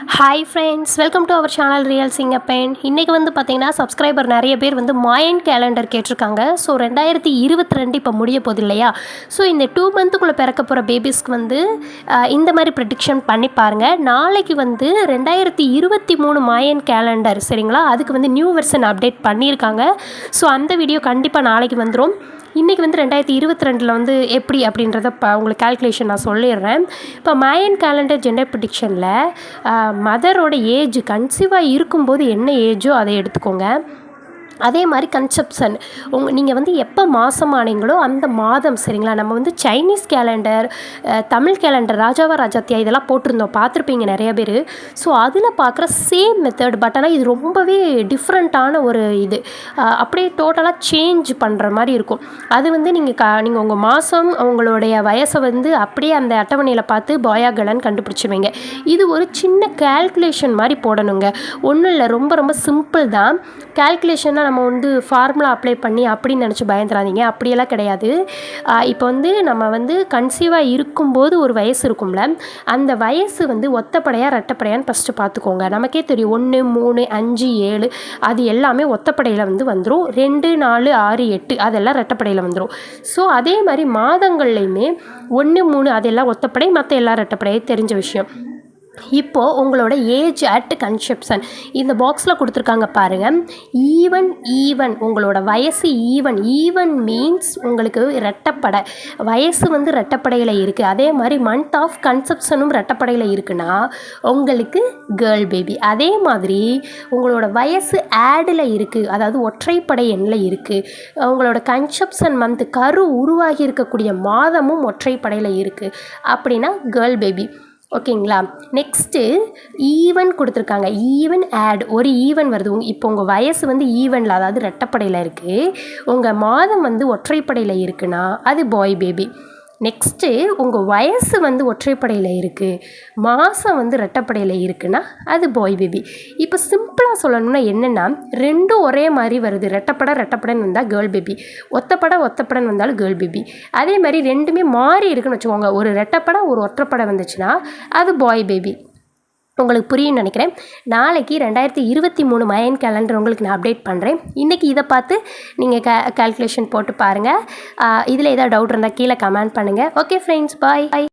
Hi friends, welcome to our channel real Singappen. இன்றைக்கி வந்து பார்த்திங்கன்னா சப்ஸ்கிரைபர் நிறைய பேர் வந்து மாயன் கேலண்டர் கேட்டிருக்காங்க. ஸோ 2022 இப்போ முடிய போகுது இல்லையா? ஸோ இந்த 2 மந்த்துக்குள்ளே பிறக்க போகிற பேபிஸ்க்கு வந்து இந்த மாதிரி ப்ரெடிக்ஷன் பண்ணி பாருங்கள். நாளைக்கு வந்து 2023 மாயன் கேலண்டர் சரிங்களா, அதுக்கு வந்து நியூ வெர்ஷன் அப்டேட் பண்ணியிருக்காங்க. ஸோ அந்த வீடியோ கண்டிப்பாக நாளைக்கு வந்துடும். இன்றைக்கி வந்து 2022 வந்து எப்படி அப்படின்றத உங்களுக்கு கால்குலேஷன் நான் சொல்லிடுறேன். இப்போ மாயன் கேலண்டர் ஜெண்டர் ப்ரெடிக்ஷனில் மதரோட ஏஜ் கன்சீவாக இருக்கும்போது என்ன ஏஜோ அதை எடுத்துக்கோங்க. அதே மாதிரி கன்செப்ஷன் நீங்கள் வந்து எப்போ மாதமானீங்களோ அந்த மாதம் சரிங்களா. நம்ம வந்து சைனீஸ் கேலண்டர், தமிழ் கேலண்டர், ராஜாவா ராஜாத்தியா இதெல்லாம் போட்டிருந்தோம், பார்த்துருப்பீங்க நிறைய பேர். ஸோ அதில் பார்க்குற சேம் மெத்தட், பட் ஆனால் இது ரொம்பவே டிஃப்ரெண்ட்டான ஒரு இது, அப்படியே டோட்டலாக சேஞ்ச் பண்ணுற மாதிரி இருக்கும். அது வந்து நீங்கள் உங்கள் மாதம் உங்களுடைய வயசை வந்து அப்படியே அந்த அட்டவணையில் பார்த்து பாயா கேர்ளான்னு கண்டுபிடிச்சிருவீங்க. இது ஒரு சின்ன கால்குலேஷன் மாதிரி போடணுங்க, ஒன்றும் இல்லை, ரொம்ப ரொம்ப சிம்பிள் தான். கால்குலேஷனாக நம்ம வந்து ஃபார்முலா அப்ளை பண்ணி அப்படின்னு நினச்சி பயந்துடாதீங்க, அப்படியெல்லாம் கிடையாது. இப்போ வந்து நம்ம வந்து கன்சீவாக இருக்கும்போது ஒரு வயசு இருக்கும்ல, அந்த வயசு வந்து ஒத்தப்படையாக ரெட்டப்படையான்னு ஃபஸ்ட்டு பார்த்துக்கோங்க. நமக்கே தெரியும் 1, 3, 5, 7 அது எல்லாமே ஒத்தப்படையில் வந்து வந்துடும். 2, 4, 6, 8 அதெல்லாம் ரெட்டப்படையில் வந்துடும். ஸோ அதே மாதிரி மாதங்கள்லையுமே 1, 3 அதெல்லாம் ஒத்தப்படை, மற்ற எல்லாம் ரெட்டப்படையே தெரிஞ்ச விஷயம். இப்போது உங்களோட ஏஜ் அட் கன்செப்ஷன் இந்த பாக்ஸில் கொடுத்துருக்காங்க பாருங்கள். ஈவன் உங்களோட வயசு ஈவன் மீன்ஸ் உங்களுக்கு ரெட்டப்படை வயசு வந்து ரெட்டப்படையில் இருக்குது. அதே மாதிரி மந்த் ஆஃப் கன்செப்ஷனும் ரெட்டப்படையில் இருக்குன்னா உங்களுக்கு கேர்ள் பேபி. அதே மாதிரி உங்களோட வயசு ஆடில் இருக்குது, அதாவது ஒற்றைப்படை எண்ணில் இருக்குது. உங்களோட கன்செப்ஷன் மந்த் கரு உருவாகி இருக்கக்கூடிய மாதமும் ஒற்றைப்படையில் இருக்குது அப்படின்னா கேர்ள் பேபி. ஓகேங்களா? நெக்ஸ்ட்டு ஈவன் கொடுத்துருக்காங்க. ஈவன் ஆட் ஒரு ஈவன் வருது. இப்போ உங்கள் வயசு வந்து ஈவனில், அதாவது ரெட்டப்படையில் இருக்குது, உங்கள் மாதம் வந்து ஒற்றைப்படையில் இருக்குன்னா அது பாய் பேபி. நெக்ஸ்ட்டு உங்கள் வயசு வந்து ஒற்றைப்படையில் இருக்குது, மாதம் வந்து ரெட்டப்படையில் இருக்குன்னா அது பாய் பேபி. இப்போ சிம்பிளாக சொல்லணும்னா என்னென்னா, ரெண்டும் ஒரே மாதிரி வருது. ரெட்டப்படைன்னு வந்தால் கேர்ள் பேபி, ஒத்தப்படைன்னு வந்தாலும் கேர்ள் பேபி. அதே மாதிரி ரெண்டுமே மாறி இருக்குன்னு வச்சுக்கோங்க. ஒரு ரெட்டப்படை ஒரு ஒற்றைப்படை வந்துச்சுன்னா அது பாய் பேபி. உங்களுக்கு புரியும்னு நினைக்கிறேன். நாளைக்கு 2023 மாயன் கேலண்டர் உங்களுக்கு நான் அப்டேட் பண்ணுறேன். இன்றைக்கி இதை பார்த்து நீங்கள் கால்குலேஷன் போட்டு பாருங்கள். இதில் ஏதாவது டவுட் இருந்தால் கீழே கமெண்ட் பண்ணுங்கள். ஓகே ஃப்ரெண்ட்ஸ், பாய்.